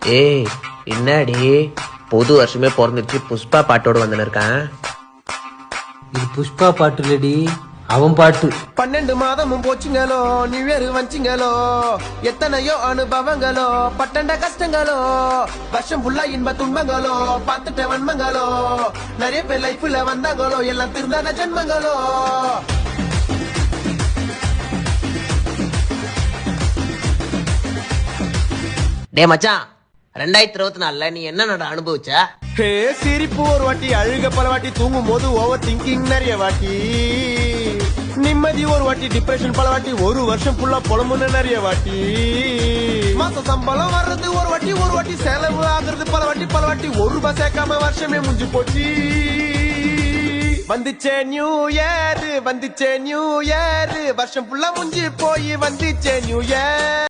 ஏய் என்னடி புது வருஷமே பிறந்துச்சு புஷ்பா பாட்டோட வந்து இருக்கான். இது புஷ்பா பாட்டு இல்லடி, அவன் பாட்டு. 12 மாதமும் போச்சுங்களோ, நியூ இயர் வந்துச்சுங்களோ, எத்தனையோ அனுபவங்களோ, பட்டண்ட கஷ்டங்களோ, வருஷம் ஃபுல்லா இன்ப துன்பங்களோ, பார்த்துட்ட வன்மங்களோ, நிறைய பேர் லைஃப்ல வந்தாங்களோ, எல்லாம் திருந்தாத ஜென்மங்களோ. டே மச்சான், 2024 நீ என்ன அனுபவிச்ச? ஹே சிரிப்பு ஒரு வாட்டி, அழுக பல வாட்டி, தூங்கும் போது ஓவர் திங்கிங் நிறைய வாட்டி, நிம்மதி ஒரு வாட்டி, டிப்ரெஷன் பல வாட்டி, ஒரு வருஷம் ஃபுல்லா புலம்புன்னு நிறைய வாட்டி, மாச சம்பளம் வர்றது ஒரு வாட்டி, ஒரு வாட்டி செலவு ஆகுறது பல வாட்டி, ஒரு ரூபாய் சேர்க்காம வருஷமே முடிஞ்சு போச்சு. வந்துச்சே நியூ இயர், வருஷம் ஃபுல்லா முடிஞ்சு போய் வந்துச்சே நியூ இயர்.